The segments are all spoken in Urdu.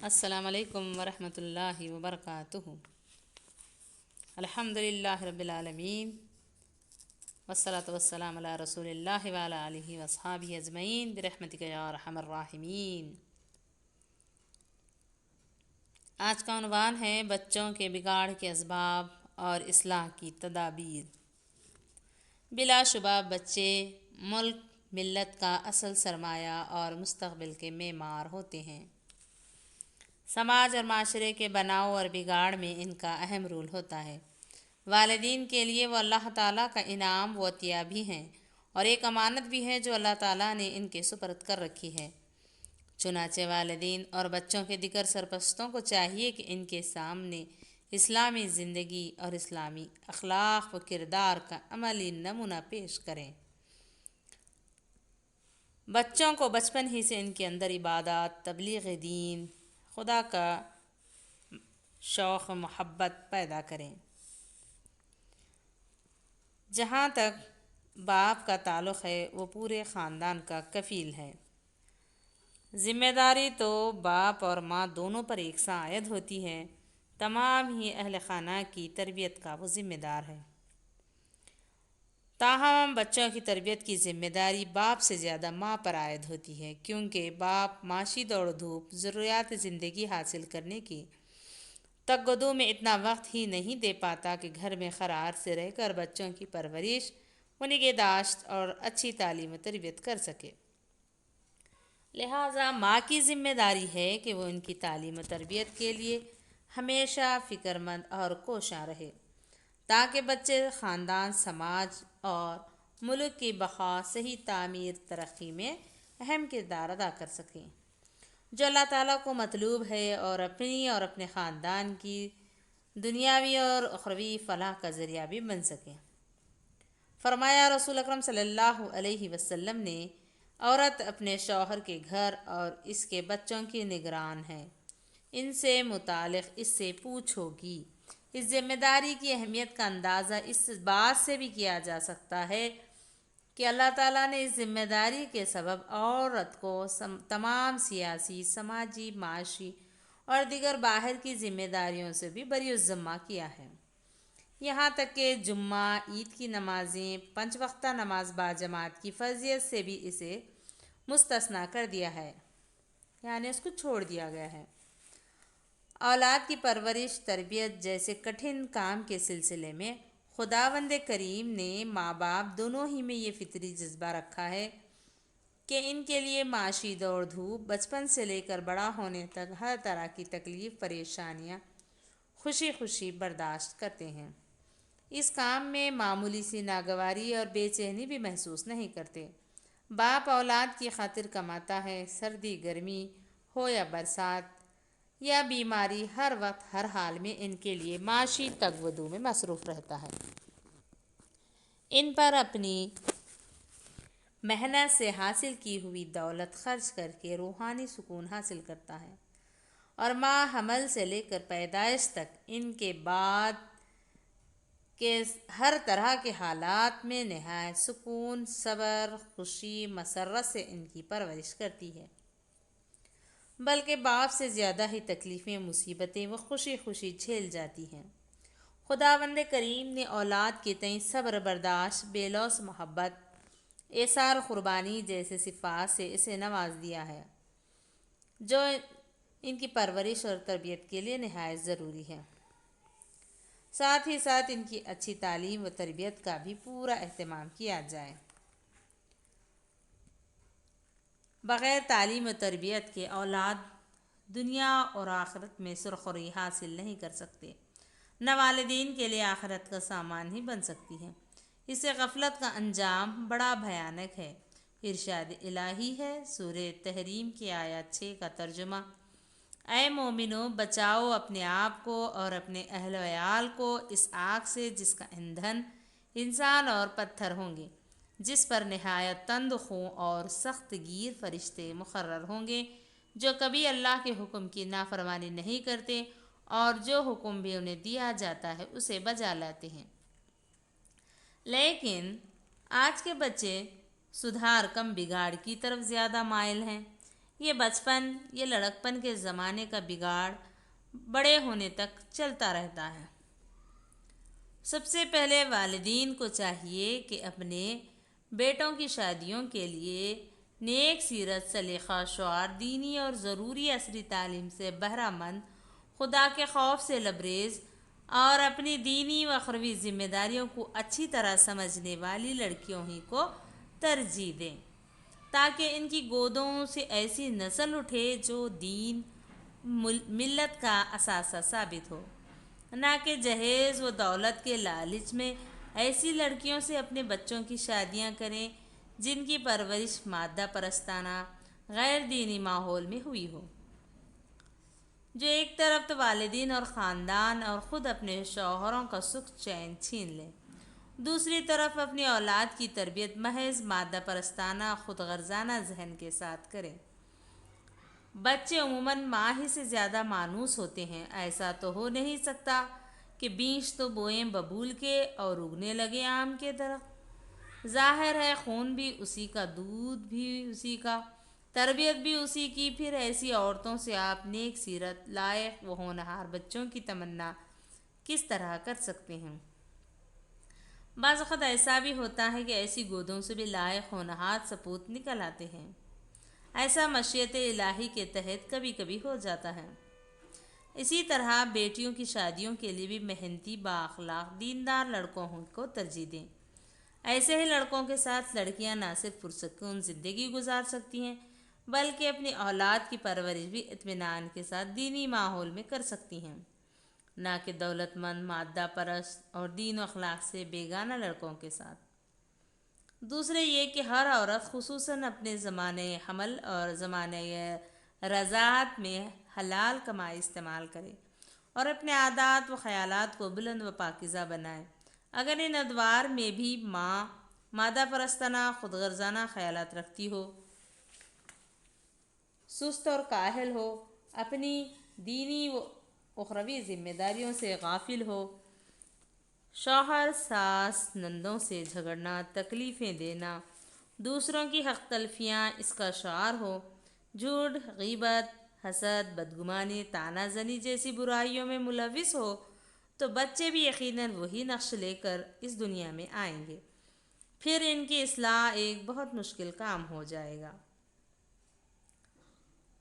السلام علیکم ورحمۃ اللہ وبرکاتہ۔ الحمدللہ رب العالمین والصلاة والسلام علی رسول اللہ وعلی آلہ واصحابہ اجمعین برحمتک یا ارحم الراحمین۔ آج کا عنوان ہے بچوں کے بگاڑ کے اسباب اور اصلاح کی تدابیر۔ بلا شبہ بچے ملک ملت کا اصل سرمایہ اور مستقبل کے معمار ہوتے ہیں۔ سماج اور معاشرے کے بناؤ اور بگاڑ میں ان کا اہم رول ہوتا ہے۔ والدین کے لیے وہ اللہ تعالیٰ کا انعام و عطیہ بھی ہیں اور ایک امانت بھی ہے جو اللہ تعالیٰ نے ان کے سپرد کر رکھی ہے۔ چنانچہ والدین اور بچوں کے دیگر سرپرستوں کو چاہیے کہ ان کے سامنے اسلامی زندگی اور اسلامی اخلاق و کردار کا عملی نمونہ پیش کریں۔ بچوں کو بچپن ہی سے ان کے اندر عبادات، تبلیغ دین، خدا کا شوق و محبت پیدا کریں۔ جہاں تک باپ کا تعلق ہے وہ پورے خاندان کا کفیل ہے۔ ذمہ داری تو باپ اور ماں دونوں پر یکساں عائد ہوتی ہے۔ تمام ہی اہل خانہ کی تربیت کا وہ ذمہ دار ہے۔ تاہم بچوں کی تربیت کی ذمہ داری باپ سے زیادہ ماں پر عائد ہوتی ہے، کیونکہ باپ معاشی دوڑ دھوپ، ضروریات زندگی حاصل کرنے کی تگ و دو میں اتنا وقت ہی نہیں دے پاتا کہ گھر میں قرار سے رہ کر بچوں کی پرورش و نگہداشت اور اچھی تعلیم و تربیت کر سکے۔ لہٰذا ماں کی ذمہ داری ہے کہ وہ ان کی تعلیم و تربیت کے لیے ہمیشہ فکر مند اور کوشاں رہے، تاکہ بچے خاندان، سماج اور ملک کی بقا، صحیح تعمیر، ترقی میں اہم کردار ادا کر سکیں، جو اللہ تعالیٰ کو مطلوب ہے، اور اپنی اور اپنے خاندان کی دنیاوی اور اخروی فلاح کا ذریعہ بھی بن سکیں۔ فرمایا رسول اکرم صلی اللہ علیہ وسلم نے، عورت اپنے شوہر کے گھر اور اس کے بچوں کی نگران ہے، ان سے متعلق اس سے پوچھو گی۔ اس ذمہ داری کی اہمیت کا اندازہ اس بات سے بھی کیا جا سکتا ہے کہ اللہ تعالیٰ نے اس ذمہ داری کے سبب عورت کو تمام سیاسی، سماجی، معاشی اور دیگر باہر کی ذمہ داریوں سے بھی بری الذمہ کیا ہے۔ یہاں تک کہ جمعہ، عید کی نمازیں، 5 وقتہ نماز باجماعت کی فرضیت سے بھی اسے مستثنیٰ کر دیا ہے، یعنی اس کو چھوڑ دیا گیا ہے۔ اولاد کی پرورش، تربیت جیسے کٹھن کام کے سلسلے میں خداوند کریم نے ماں باپ دونوں ہی میں یہ فطری جذبہ رکھا ہے کہ ان کے لیے معاشی دوڑ دھوپ، بچپن سے لے کر بڑا ہونے تک ہر طرح کی تکلیف، پریشانیاں خوشی خوشی برداشت کرتے ہیں۔ اس کام میں معمولی سی ناگواری اور بے چینی بھی محسوس نہیں کرتے۔ باپ اولاد کی خاطر کماتا ہے، سردی گرمی ہو یا برسات یا بیماری، ہر وقت ہر حال میں ان کے لیے معاشی تگ و دو میں مصروف رہتا ہے۔ ان پر اپنی محنت سے حاصل کی ہوئی دولت خرچ کر کے روحانی سکون حاصل کرتا ہے، اور ماں حمل سے لے کر پیدائش تک ان کے بعد کے ہر طرح کے حالات میں نہایت سکون، صبر، خوشی، مسرت سے ان کی پرورش کرتی ہے، بلکہ باپ سے زیادہ ہی تکلیفیں، مصیبتیں وہ خوشی خوشی جھیل جاتی ہیں۔ خداوند کریم نے اولاد کے تئیں صبر، برداشت، بے لوث محبت، ایثار، قربانی جیسے صفات سے اسے نواز دیا ہے، جو ان کی پرورش اور تربیت کے لیے نہایت ضروری ہے۔ ساتھ ہی ساتھ ان کی اچھی تعلیم و تربیت کا بھی پورا اہتمام کیا جائے۔ بغیر تعلیم و تربیت کے اولاد دنیا اور آخرت میں سرخری حاصل نہیں کر سکتے، نہ والدین کے لیے آخرت کا سامان ہی بن سکتی ہے۔ اس سے غفلت کا انجام بڑا بھیانک ہے۔ ارشاد الہی ہے، سورہ تحریم کی آیت 6 کا ترجمہ: اے مومنو، بچاؤ اپنے آپ کو اور اپنے اہل و عیال کو اس آگ سے جس کا ایندھن انسان اور پتھر ہوں گے، جس پر نہایت تند خو اور سخت گیر فرشتے مقرر ہوں گے، جو کبھی اللہ کے حکم کی نافرمانی نہیں کرتے اور جو حکم بھی انہیں دیا جاتا ہے اسے بجا لاتے ہیں۔ لیکن آج کے بچے سدھار کم بگاڑ کی طرف زیادہ مائل ہیں۔ یہ بچپن، یہ لڑکپن کے زمانے کا بگاڑ بڑے ہونے تک چلتا رہتا ہے۔ سب سے پہلے والدین کو چاہیے کہ اپنے بیٹوں کی شادیوں کے لیے نیک سیرت، سلیقہ، شعور، دینی اور ضروری عصری تعلیم سے بہرہ مند، خدا کے خوف سے لبریز اور اپنی دینی و اخروی ذمہ داریوں کو اچھی طرح سمجھنے والی لڑکیوں ہی کو ترجیح دیں، تاکہ ان کی گودوں سے ایسی نسل اٹھے جو دین ملت کا اثاثہ ثابت ہو، نہ کہ جہیز و دولت کے لالچ میں ایسی لڑکیوں سے اپنے بچوں کی شادیاں کریں جن کی پرورش مادہ پرستانہ غیر دینی ماحول میں ہوئی ہو، جو ایک طرف تو والدین اور خاندان اور خود اپنے شوہروں کا سکھ چین چھین لیں، دوسری طرف اپنی اولاد کی تربیت محض مادہ پرستانہ خود غرضانہ ذہن کے ساتھ کریں۔ بچے عموماً ماں ہی سے زیادہ مانوس ہوتے ہیں۔ ایسا تو ہو نہیں سکتا کہ بیج تو بوئیں ببول کے اور اگنے لگے آم کے درخت۔ ظاہر ہے خون بھی اسی کا، دودھ بھی اسی کا، تربیت بھی اسی کی، پھر ایسی عورتوں سے آپ نیک سیرت، لائق و ہونہار بچوں کی تمنا کس طرح کر سکتے ہیں؟ بعض وقت ایسا بھی ہوتا ہے کہ ایسی گودوں سے بھی لائق ہونہار سپوت نکل آتے ہیں۔ ایسا مشیت الہی کے تحت کبھی کبھی ہو جاتا ہے۔ اسی طرح بیٹیوں کی شادیوں کے لیے بھی محنتی، بااخلاق، دیندار لڑکوں کو ترجیح دیں۔ ایسے ہی لڑکوں کے ساتھ لڑکیاں نہ صرف پرسکون زندگی گزار سکتی ہیں بلکہ اپنی اولاد کی پرورش بھی اطمینان کے ساتھ دینی ماحول میں کر سکتی ہیں، نہ کہ دولت مند، مادہ پرست اور دین و اخلاق سے بیگانہ لڑکوں کے ساتھ۔ دوسرے یہ کہ ہر عورت خصوصاً اپنے زمانۂ حمل اور زمانۂ رضاعت میں حلال کمائی استعمال کرے اور اپنے عادات و خیالات کو بلند و پاکیزہ بنائے۔ اگر ان ادوار میں بھی ماں مادہ پرستانہ، خود غرضانہ خیالات رکھتی ہو، سست اور کاہل ہو، اپنی دینی و اخروی ذمہ داریوں سے غافل ہو، شوہر، ساس، نندوں سے جھگڑنا، تکلیفیں دینا، دوسروں کی حق تلفیاں اس کا شعار ہو، جھوٹ، غیبت، حسد، بدگمانی، طعنہ زنی جیسی برائیوں میں ملوث ہو، تو بچے بھی یقیناً وہی نقش لے کر اس دنیا میں آئیں گے۔ پھر ان کی اصلاح ایک بہت مشکل کام ہو جائے گا۔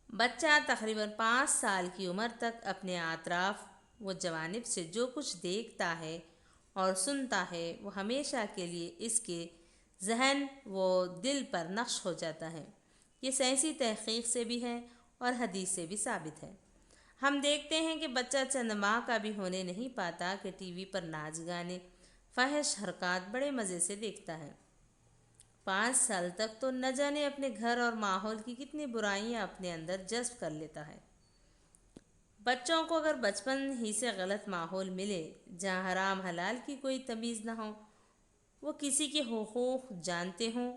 بچہ تقریباً 5 سال کی عمر تک اپنے اطراف و جوانب سے جو کچھ دیکھتا ہے اور سنتا ہے وہ ہمیشہ کے لیے اس کے ذہن و دل پر نقش ہو جاتا ہے۔ یہ سائنسی تحقیق سے بھی ہے اور حدیث سے بھی ثابت ہے۔ ہم دیکھتے ہیں کہ بچہ چند ماہ کا بھی ہونے نہیں پاتا کہ ٹی وی پر ناچ گانے، فحش حرکات بڑے مزے سے دیکھتا ہے۔ 5 سال تک تو نہ جانے اپنے گھر اور ماحول کی کتنی برائیاں اپنے اندر جذب کر لیتا ہے۔ بچوں کو اگر بچپن ہی سے غلط ماحول ملے جہاں حرام حلال کی کوئی تمیز نہ ہو، وہ کسی کے حقوق جانتے ہوں،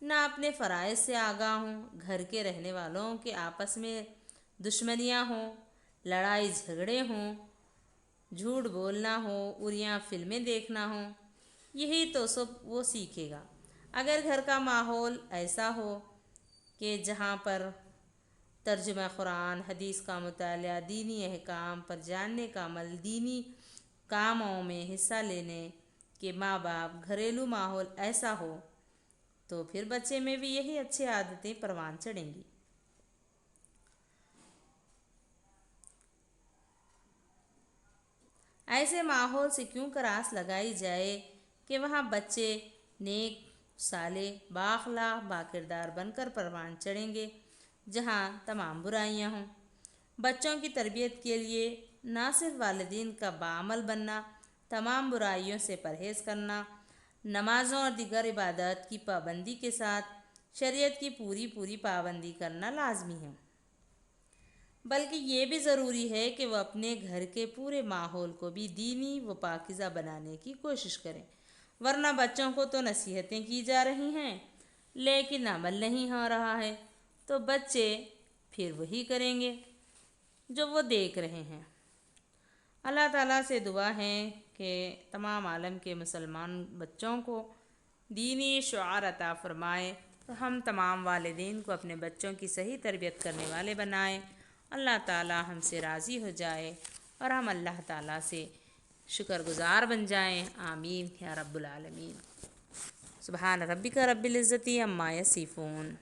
نہ اپنے فرائض سے آگاہ ہوں، گھر کے رہنے والوں کے آپس میں دشمنیاں ہوں، لڑائی جھگڑے ہوں، جھوٹ بولنا ہو، اریاں فلمیں دیکھنا ہوں، یہی تو سب وہ سیکھے گا۔ اگر گھر کا ماحول ایسا ہو کہ جہاں پر ترجمہ قرآن، حدیث کا مطالعہ، دینی احکام پر جاننے کا عمل، دینی کاموں میں حصہ لینے کے ماں باپ، گھریلو ماحول ایسا ہو، تو پھر بچے میں بھی یہی اچھی عادتیں پروان چڑھیں گی۔ ایسے ماحول سے کیوں کر آس لگائی جائے کہ وہاں بچے نیک، صالح، بااخلاق، باکردار بن کر پروان چڑھیں گے، جہاں تمام برائیاں ہوں۔ بچوں کی تربیت کے لیے نہ صرف والدین کا باعمل بننا، تمام برائیوں سے پرہیز کرنا، نمازوں اور دیگر عبادات کی پابندی کے ساتھ شریعت کی پوری پابندی کرنا لازمی ہے، بلکہ یہ بھی ضروری ہے کہ وہ اپنے گھر کے پورے ماحول کو بھی دینی و پاکیزہ بنانے کی کوشش کریں، ورنہ بچوں کو تو نصیحتیں کی جا رہی ہیں لیکن عمل نہیں ہو رہا ہے، تو بچے پھر وہی کریں گے جو وہ دیکھ رہے ہیں۔ اللہ تعالیٰ سے دعا ہے کہ تمام عالم کے مسلمان بچوں کو دینی شعار عطا فرمائے تو ہم تمام والدین کو اپنے بچوں کی صحیح تربیت کرنے والے بنائیں، اللہ تعالی ہم سے راضی ہو جائے اور ہم اللہ تعالی سے شکر گزار بن جائیں، آمین یا رب العالمین۔ سبحان ربک رب العزت عما یصفون۔